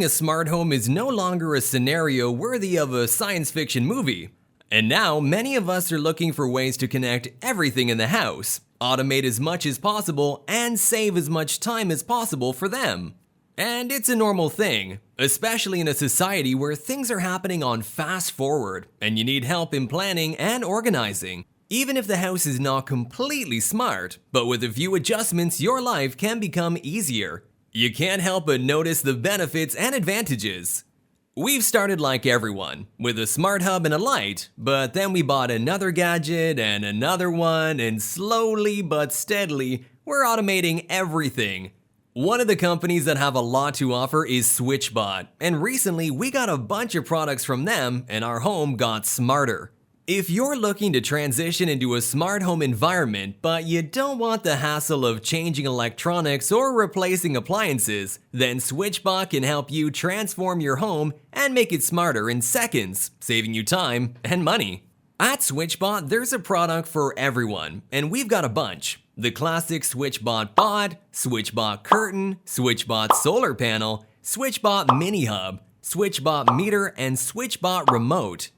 Having a smart home is no longer a scenario worthy of a science fiction movie. And now, many of us are looking for ways to connect everything in the house, automate as much as possible, and save as much time as possible for them. And it's a normal thing, especially in a society where things are happening on fast forward and you need help in planning and organizing. Even if the house is not completely smart, but with a few adjustments, your life can become easier. You can't help but notice the benefits and advantages. We've started like everyone, with a smart hub and a light, but then we bought another gadget and another one, and slowly but steadily, we're automating everything. One of the companies that have a lot to offer is SwitchBot, and recently we got a bunch of products from them and our home got smarter. If you're looking to transition into a smart home environment, but you don't want the hassle of changing electronics or replacing appliances, then SwitchBot can help you transform your home and make it smarter in seconds, saving you time and money. At SwitchBot, there's a product for everyone, and we've got a bunch. The classic SwitchBot Bot, SwitchBot Curtain, SwitchBot Solar Panel, SwitchBot Mini Hub, SwitchBot Meter, and SwitchBot Remote.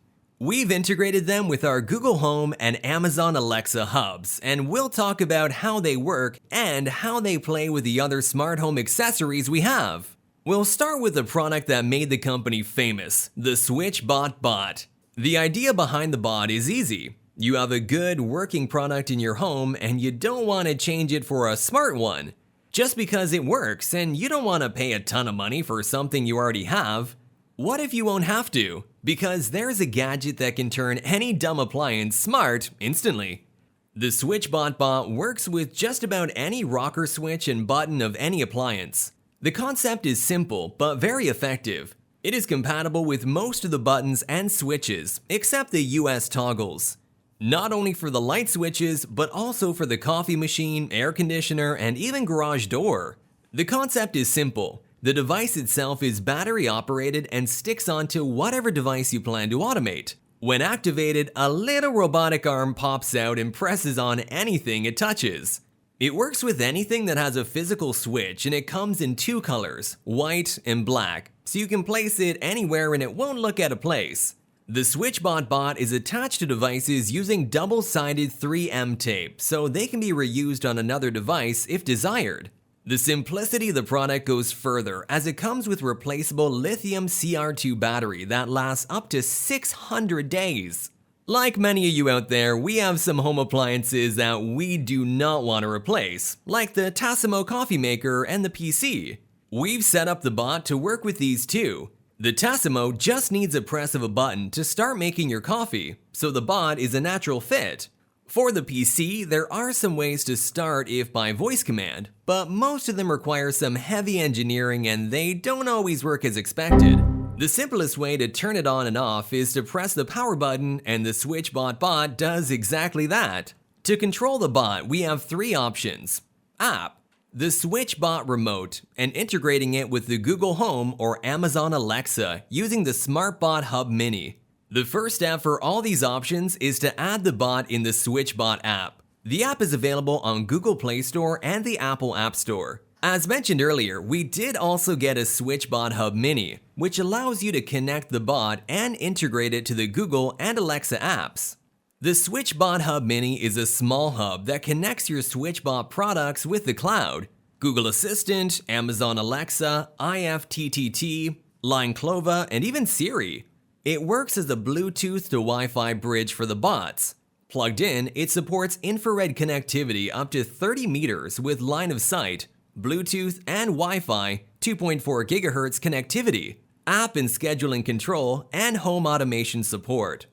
We've integrated them with our Google Home and Amazon Alexa hubs, and we'll talk about how they work and how they play with the other smart home accessories we have. We'll start with the product that made the company famous, the SwitchBot Bot. The idea behind the bot is easy. You have a good working product in your home and you don't want to change it for a smart one. Just because it works and you don't want to pay a ton of money for something you already have. What if you won't have to? Because there's a gadget that can turn any dumb appliance smart instantly. The SwitchBot Bot works with just about any rocker switch and button of any appliance. The concept is simple but very effective. It is compatible with most of the buttons and switches, except the US toggles. Not only for the light switches, but also for the coffee machine, air conditioner, and even garage door. The concept is simple. The device itself is battery operated and sticks onto whatever device you plan to automate. When activated, a little robotic arm pops out and presses on anything it touches. It works with anything that has a physical switch, and it comes in two colors, white and black, so you can place it anywhere and it won't look out of place. The SwitchBot Bot is attached to devices using double-sided 3M tape, so they can be reused on another device if desired. The simplicity of the product goes further as it comes with replaceable lithium CR2 battery that lasts up to 600 days. Like many of you out there, we have some home appliances that we do not want to replace, like the Tassimo coffee maker and the PC. We've set up the bot to work with these too. The Tassimo just needs a press of a button to start making your coffee, so the bot is a natural fit. For the PC, there are some ways to start if by voice command, but most of them require some heavy engineering and they don't always work as expected. The simplest way to turn it on and off is to press the power button, and the SwitchBot Bot does exactly that. To control the bot, we have three options. App, the SwitchBot Remote, and integrating it with the Google Home or Amazon Alexa using the SmartBot Hub Mini. The first step for all these options is to add the bot in the SwitchBot app. The app is available on Google Play Store and the Apple App Store. As mentioned earlier, we did also get a SwitchBot Hub Mini, which allows you to connect the bot and integrate it to the Google and Alexa apps. The SwitchBot Hub Mini is a small hub that connects your SwitchBot products with the cloud. Google Assistant, Amazon Alexa, IFTTT, Line Clova, and even Siri. It works as a Bluetooth to Wi-Fi bridge for the bots. Plugged in, it supports infrared connectivity up to 30 meters with line of sight, Bluetooth and Wi-Fi 2.4 GHz connectivity, app and scheduling control, and home automation support.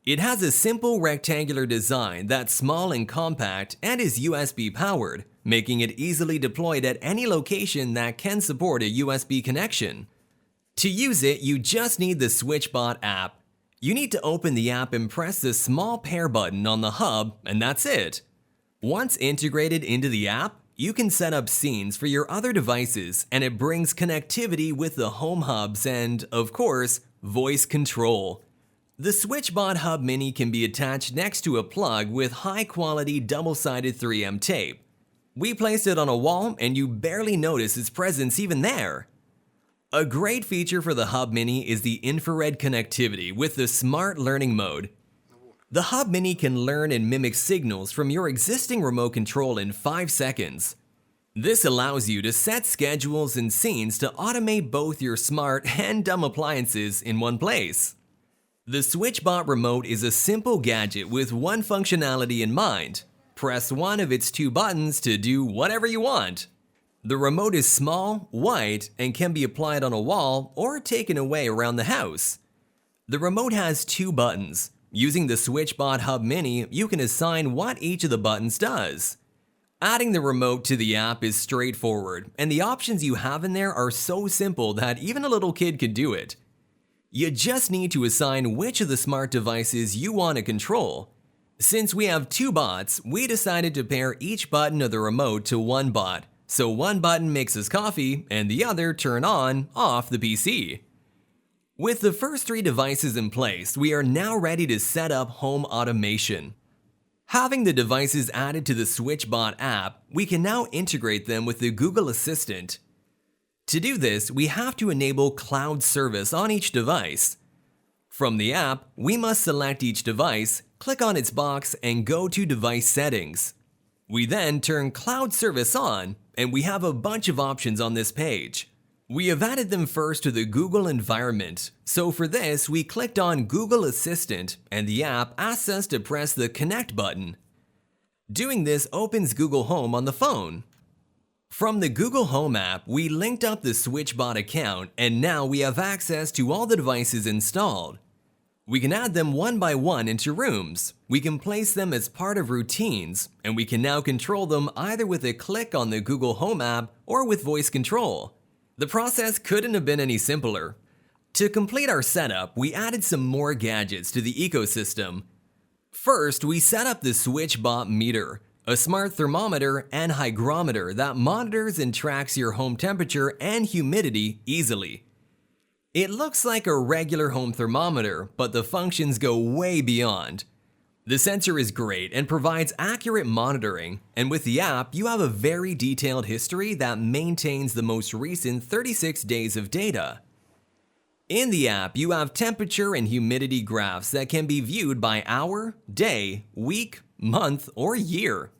It has a simple rectangular design that's small and compact and is USB powered, making it easily deployed at any location that can support a USB connection. To use it, you just need the SwitchBot app. You need to open the app and press the small pair button on the hub, and that's it. Once integrated into the app, you can set up scenes for your other devices, and it brings connectivity with the home hubs and, of course, voice control. The SwitchBot Hub Mini can be attached next to a plug with high-quality double-sided 3M tape. We placed it on a wall, and you barely notice its presence even there. A great feature for the Hub Mini is the infrared connectivity with the Smart Learning mode. The Hub Mini can learn and mimic signals from your existing remote control in 5 seconds. This allows you to set schedules and scenes to automate both your smart and dumb appliances in one place. The SwitchBot Remote is a simple gadget with one functionality in mind. Press one of its 2 buttons to do whatever you want. The remote is small, white, and can be applied on a wall or taken away around the house. The remote has 2 buttons. Using the SwitchBot Hub Mini, you can assign what each of the buttons does. Adding the remote to the app is straightforward, and the options you have in there are so simple that even a little kid could do it. You just need to assign which of the smart devices you want to control. Since we have 2 bots, we decided to pair each button of the remote to one bot, so one button makes us coffee and the other turn on, off the PC. With the first 3 devices in place, we are now ready to set up home automation. Having the devices added to the SwitchBot app, we can now integrate them with the Google Assistant. To do this, we have to enable cloud service on each device. From the app, we must select each device, click on its box, and go to Device Settings. We then turn Cloud Service on, and we have a bunch of options on this page. We have added them first to the Google environment, so for this we clicked on Google Assistant and the app asks us to press the Connect button. Doing this opens Google Home on the phone. From the Google Home app, we linked up the SwitchBot account and now we have access to all the devices installed. We can add them one by one into rooms, we can place them as part of routines, and we can now control them either with a click on the Google Home app or with voice control. The process couldn't have been any simpler. To complete our setup, we added some more gadgets to the ecosystem. First, we set up the SwitchBot Meter, a smart thermometer and hygrometer that monitors and tracks your home temperature and humidity easily. It looks like a regular home thermometer, but the functions go way beyond. The sensor is great and provides accurate monitoring, and with the app, you have a very detailed history that maintains the most recent 36 days of data. In the app, you have temperature and humidity graphs that can be viewed by hour, day, week, month, or year.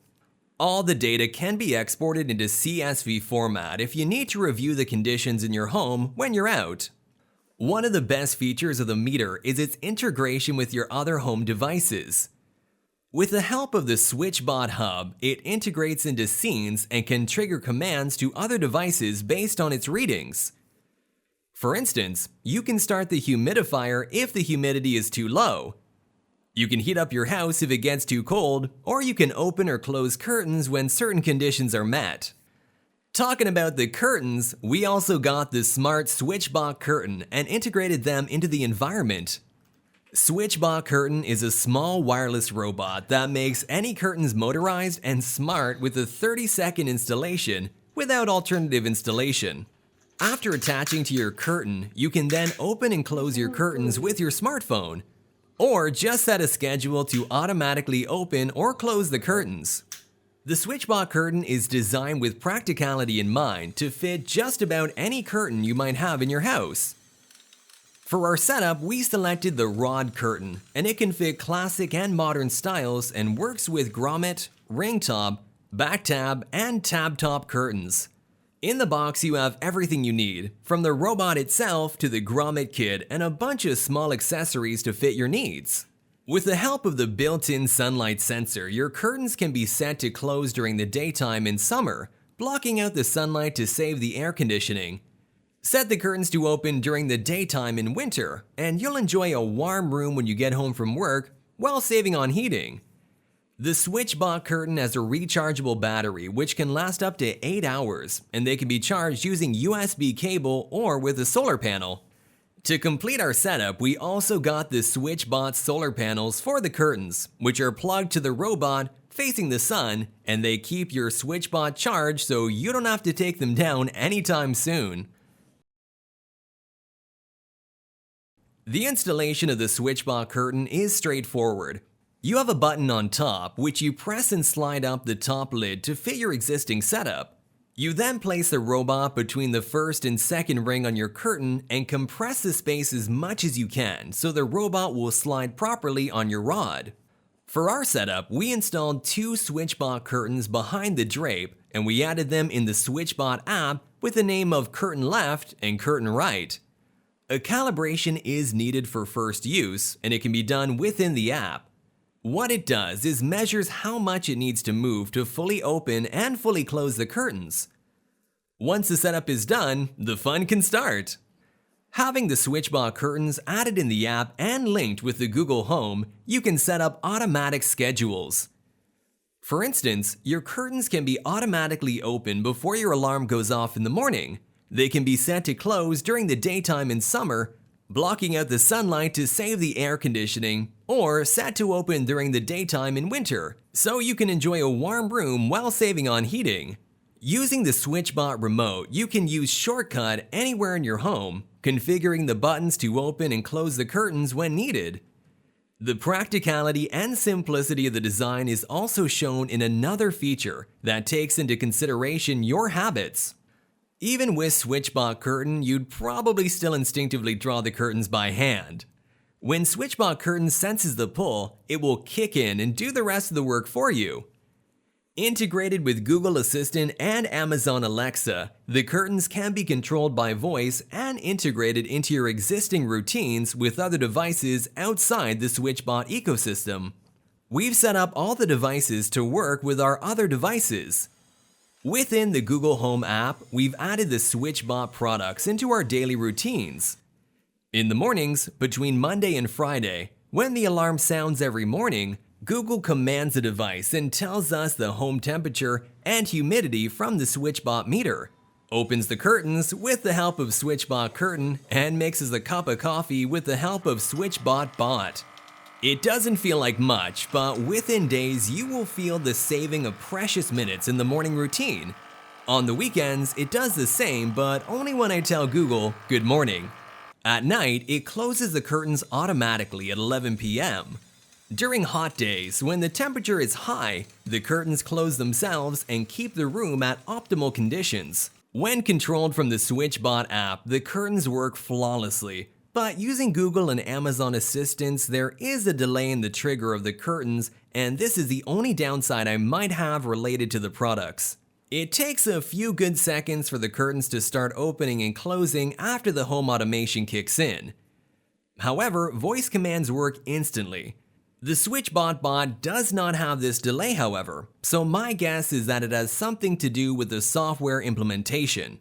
All the data can be exported into CSV format if you need to review the conditions in your home when you're out. One of the best features of the meter is its integration with your other home devices. With the help of the SwitchBot Hub, it integrates into scenes and can trigger commands to other devices based on its readings. For instance, you can start the humidifier if the humidity is too low. You can heat up your house if it gets too cold, or you can open or close curtains when certain conditions are met. Talking about the curtains, we also got the smart SwitchBot Curtain and integrated them into the environment. SwitchBot Curtain is a small wireless robot that makes any curtains motorized and smart with a 30-second installation without alternative installation. After attaching to your curtain, you can then open and close your curtains with your smartphone, or just set a schedule to automatically open or close the curtains. The SwitchBot Curtain is designed with practicality in mind to fit just about any curtain you might have in your house. For our setup, we selected the rod curtain, and it can fit classic and modern styles and works with grommet, ring top, back tab, and tab top curtains. In the box, you have everything you need, from the robot itself to the grommet kit and a bunch of small accessories to fit your needs. With the help of the built-in sunlight sensor, your curtains can be set to close during the daytime in summer, blocking out the sunlight to save the air conditioning. Set the curtains to open during the daytime in winter, and you'll enjoy a warm room when you get home from work while saving on heating. The SwitchBot Curtain has a rechargeable battery which can last up to 8 hours, and they can be charged using USB cable or with a solar panel. To complete our setup, we also got the SwitchBot solar panels for the curtains, which are plugged to the robot facing the sun, and they keep your SwitchBot charged so you don't have to take them down anytime soon. The installation of the SwitchBot Curtain is straightforward. You have a button on top which you press and slide up the top lid to fit your existing setup. You then place the robot between the first and second ring on your curtain and compress the space as much as you can so the robot will slide properly on your rod. For our setup, we installed two SwitchBot curtains behind the drape and we added them in the SwitchBot app with the name of Curtain Left and Curtain Right. A calibration is needed for first use and it can be done within the app. What it does is measures how much it needs to move to fully open and fully close the curtains. Once the setup is done, the fun can start. Having the SwitchBot curtains added in the app and linked with the Google Home, you can set up automatic schedules. For instance, your curtains can be automatically open before your alarm goes off in the morning. They can be set to close during the daytime in summer, blocking out the sunlight to save the air conditioning, or set to open during the daytime in winter, so you can enjoy a warm room while saving on heating. Using the SwitchBot Remote, you can use Shortcut anywhere in your home, configuring the buttons to open and close the curtains when needed. The practicality and simplicity of the design is also shown in another feature that takes into consideration your habits. Even with SwitchBot Curtain, you'd probably still instinctively draw the curtains by hand. When SwitchBot Curtain senses the pull, it will kick in and do the rest of the work for you. Integrated with Google Assistant and Amazon Alexa, the curtains can be controlled by voice and integrated into your existing routines with other devices outside the SwitchBot ecosystem. We've set up all the devices to work with our other devices. Within the Google Home app, we've added the SwitchBot products into our daily routines. In the mornings, between Monday and Friday, when the alarm sounds every morning, Google commands the device and tells us the home temperature and humidity from the SwitchBot Meter, opens the curtains with the help of SwitchBot Curtain, and mixes a cup of coffee with the help of SwitchBot Bot. It doesn't feel like much, but within days you will feel the saving of precious minutes in the morning routine. On the weekends, it does the same, but only when I tell Google, "Good morning." At night, it closes the curtains automatically at 11 p.m. During hot days, when the temperature is high, the curtains close themselves and keep the room at optimal conditions. When controlled from the SwitchBot app, the curtains work flawlessly. But using Google and Amazon Assistants, there is a delay in the trigger of the curtains, and this is the only downside I might have related to the products. It takes a few good seconds for the curtains to start opening and closing after the home automation kicks in. However, voice commands work instantly. The SwitchBot Bot does not have this delay, however, so my guess is that it has something to do with the software implementation.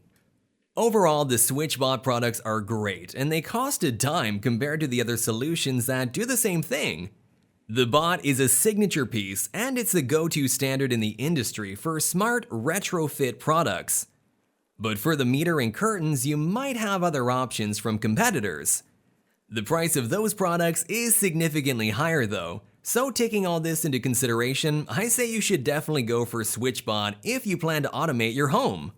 Overall, the SwitchBot products are great, and they cost a dime compared to the other solutions that do the same thing. The bot is a signature piece, and it's the go-to standard in the industry for smart retrofit products. But for the meter and curtains, you might have other options from competitors. The price of those products is significantly higher though, so taking all this into consideration, I say you should definitely go for SwitchBot if you plan to automate your home.